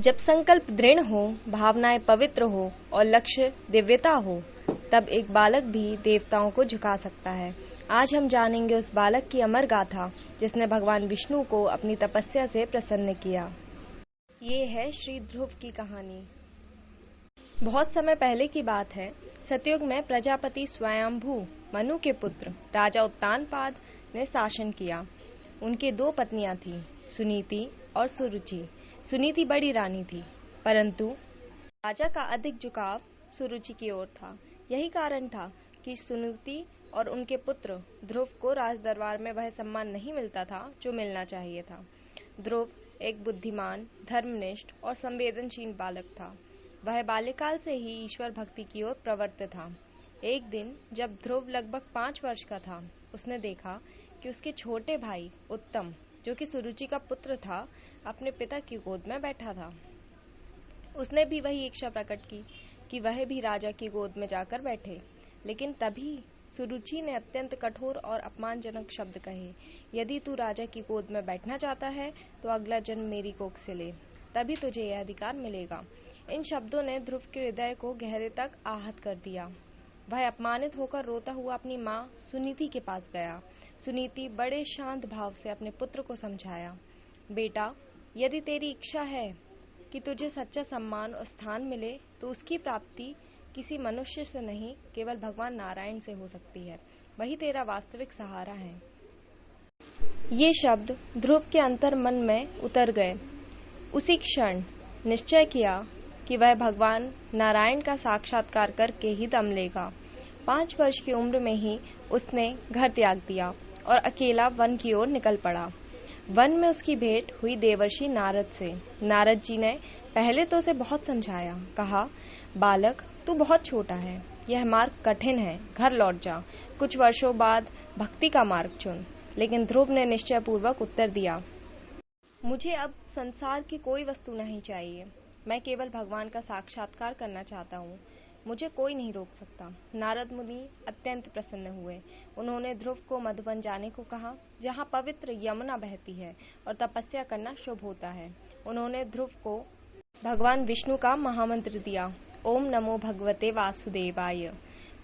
जब संकल्प दृढ़ हो, भावनाएं पवित्र हो और लक्ष्य दिव्यता हो, तब एक बालक भी देवताओं को झुका सकता है। आज हम जानेंगे उस बालक की अमर गाथा जिसने भगवान विष्णु को अपनी तपस्या से प्रसन्न किया। ये है श्री ध्रुव की कहानी। बहुत समय पहले की बात है। सतयुग में प्रजापति स्वयंभू मनु के पुत्र राजा उत्तानपाद ने शासन किया। उनके 2 पत्नियां थीं, सुनीति और सुरुचि। सुनीति बड़ी रानी थी, परंतु राजा का अधिक झुकाव सुरुचि की ओर था। यही कारण था कि सुनीति और उनके पुत्र ध्रुव को राजदरबार में वह सम्मान नहीं मिलता था जो मिलना चाहिए था। ध्रुव एक बुद्धिमान, धर्मनिष्ठ और संवेदनशील बालक था। वह बाल्यकाल से ही ईश्वर भक्ति की ओर प्रवृत्त था। एक दिन जब ध्रुव लगभग 5 वर्ष का था, उसने देखा कि उसके छोटे भाई उत्तम, जो कि सुरुचि का पुत्र था, अपने पिता की गोद में बैठा था। उसने भी वही इच्छा प्रकट की कि वह भी राजा की गोद में जाकर बैठे, लेकिन तभी सुरुचि ने अत्यंत कठोर और अपमानजनक शब्द कहे। यदि तू राजा की गोद में बैठना चाहता है तो अगला जन्म मेरी कोख से ले, तभी तुझे यह अधिकार मिलेगा। इन शब्दों ने ध्रुव के हृदय को गहरे तक आहत कर दिया। वह अपमानित होकर रोता हुआ अपनी माँ सुनीति के पास गया। सुनीति बड़े शांत भाव से अपने पुत्र को समझाया, बेटा, यदि तेरी इच्छा है कि तुझे सच्चा सम्मान और स्थान मिले तो उसकी प्राप्ति किसी मनुष्य से नहीं, केवल भगवान नारायण से हो सकती है। वही तेरा वास्तविक सहारा है। ये शब्द ध्रुव के अंतर मन में उतर गए। उसी क्षण निश्चय किया कि वह भगवान नारायण का साक्षात्कार करके ही दम लेगा। 5 वर्ष की उम्र में ही उसने घर त्याग दिया और अकेला वन की ओर निकल पड़ा। वन में उसकी भेंट हुई देवर्षि नारद से। नारद जी ने पहले तो उसे बहुत समझाया, कहा, बालक, तू बहुत छोटा है, यह मार्ग कठिन है, घर लौट जा, कुछ वर्षों बाद भक्ति का मार्ग चुन। लेकिन ध्रुव ने निश्चय पूर्वक उत्तर दिया, मुझे अब संसार की कोई वस्तु नहीं चाहिए, मैं केवल भगवान का साक्षात्कार करना चाहता हूँ, मुझे कोई नहीं रोक सकता। नारद मुनि अत्यंत प्रसन्न हुए। उन्होंने ध्रुव को मधुवन जाने को कहा, जहाँ पवित्र यमुना बहती है और तपस्या करना शुभ होता है। उन्होंने ध्रुव को भगवान विष्णु का महामंत्र दिया, ओम नमो भगवते वासुदेवाय।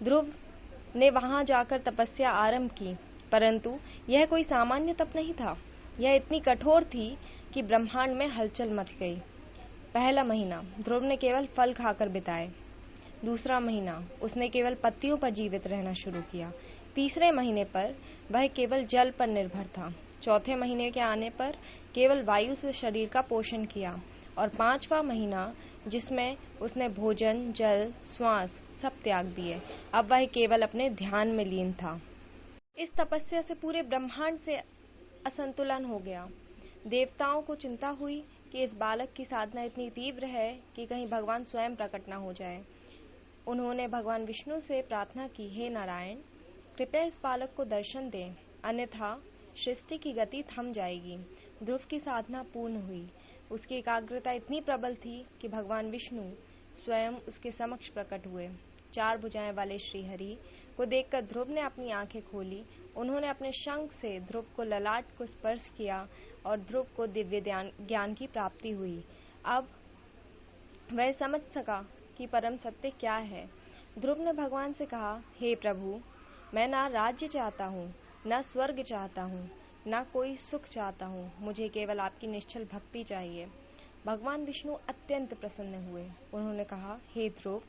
ध्रुव ने वहां जाकर तपस्या आरंभ की, परंतु यह कोई सामान्य तप नहीं था। यह इतनी कठोर थी कि ब्रह्मांड में हलचल मच गई। पहला महीना ध्रुव ने केवल फल खाकर बिताए। दूसरा महीना उसने केवल पत्तियों पर जीवित रहना शुरू किया। तीसरे महीने पर वह केवल जल पर निर्भर था। चौथे महीने के आने पर केवल वायु से शरीर का पोषण किया और 5वां महीना, जिसमें उसने भोजन, जल, श्वास सब त्याग दिए, अब वह केवल अपने ध्यान में लीन था। इस तपस्या से पूरे ब्रह्मांड से असंतुलन हो गया। देवताओं को चिंता हुई कि इस बालक की साधना इतनी तीव्र है कि कहीं भगवान स्वयं प्रकट न हो जाए। उन्होंने भगवान विष्णु से प्रार्थना की, हे नारायण, कृपया इस बालक को दर्शन दें, अन्यथा सृष्टि की गति थम जाएगी। ध्रुव की साधना पूर्ण हुई। उसकी एकाग्रता इतनी प्रबल थी कि भगवान विष्णु स्वयं उसके समक्ष प्रकट हुए। 4 भुजाएं वाले श्रीहरि को देखकर ध्रुव ने अपनी आंखें खोली। उन्होंने अपने शंख से ध्रुव को ललाट को स्पर्श किया और ध्रुव को दिव्य ज्ञान की प्राप्ति हुई। अब वह समझ सका कि परम सत्य क्या है। ध्रुव ने भगवान से कहा, हे प्रभु, मैं ना राज्य चाहता हूँ, न स्वर्ग चाहता हूँ, न कोई सुख चाहता हूँ, मुझे केवल आपकी निश्चल भक्ति चाहिए। भगवान विष्णु अत्यंत प्रसन्न हुए। उन्होंने कहा, हे ध्रुव,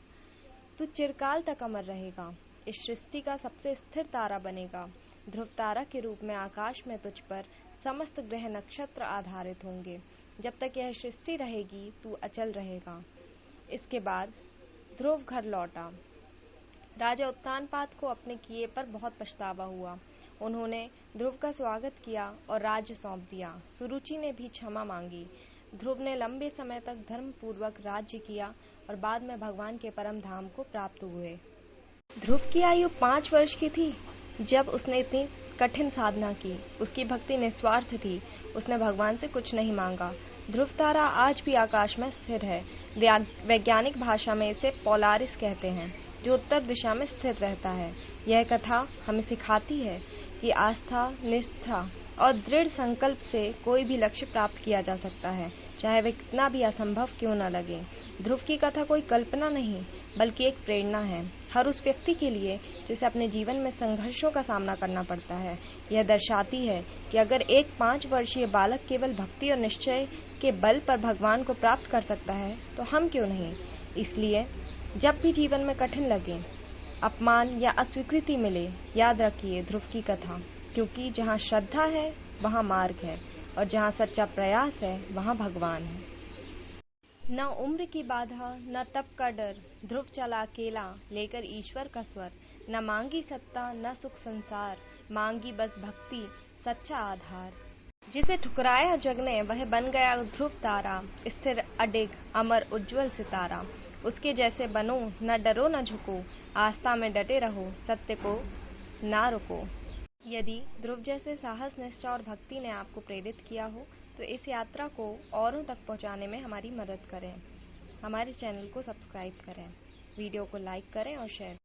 तू चिरकाल तक अमर रहेगा, इस सृष्टि का सबसे स्थिर तारा बनेगा। ध्रुव तारा के रूप में आकाश में तुझ पर समस्त ग्रह नक्षत्र आधारित होंगे। जब तक यह सृष्टि रहेगी तू अचल रहेगा। इसके बाद ध्रुव घर लौटा। राजा उत्तानपाद को अपने किए पर बहुत पछतावा हुआ। उन्होंने ध्रुव का स्वागत किया और राज्य सौंप दिया। सुरुचि ने भी क्षमा मांगी। ध्रुव ने लंबे समय तक धर्म पूर्वक राज्य किया और बाद में भगवान के परम धाम को प्राप्त हुए। ध्रुव की आयु 5 वर्ष की थी जब उसने इतनी कठिन साधना की। उसकी भक्ति निस्वार्थ थी। उसने भगवान से कुछ नहीं मांगा। ध्रुव तारा आज भी आकाश में स्थिर है। वैज्ञानिक भाषा में इसे पोलारिस कहते हैं, जो उत्तर दिशा में स्थिर रहता है। यह कथा हमें सिखाती है कि आस्था, निष्ठा और दृढ़ संकल्प से कोई भी लक्ष्य प्राप्त किया जा सकता है, चाहे वह कितना भी असंभव क्यों न लगे। ध्रुव की कथा कोई कल्पना नहीं, बल्कि एक प्रेरणा है, हर उस व्यक्ति के लिए जिसे अपने जीवन में संघर्षों का सामना करना पड़ता है। यह दर्शाती है कि अगर एक 5 वर्षीय बालक केवल भक्ति और निश्चय के बल पर भगवान को प्राप्त कर सकता है, तो हम क्यों नहीं। इसलिए जब भी जीवन में कठिन लगे, अपमान या अस्वीकृति मिले, याद रखिए ध्रुव की कथा, क्योंकि जहाँ श्रद्धा है वहाँ मार्ग है, और जहाँ सच्चा प्रयास है वहाँ भगवान है। न उम्र की बाधा, न तप का डर, ध्रुव चला अकेला लेकर ईश्वर का स्वर। न मांगी सत्ता न सुख संसार, मांगी बस भक्ति सच्चा आधार। जिसे ठुकराया जग ने वह बन गया ध्रुव तारा, स्थिर अडिग अमर उज्जवल सितारा। उसके जैसे बनो, न डरो न झुको, आस्था में डटे रहो, सत्य को ना रुको। यदि ध्रुव जैसे साहस, निष्ठा और भक्ति ने आपको प्रेरित किया हो, तो इस यात्रा को औरों तक पहुंचाने में हमारी मदद करें। हमारे चैनल को सब्सक्राइब करें, वीडियो को लाइक करें और शेयर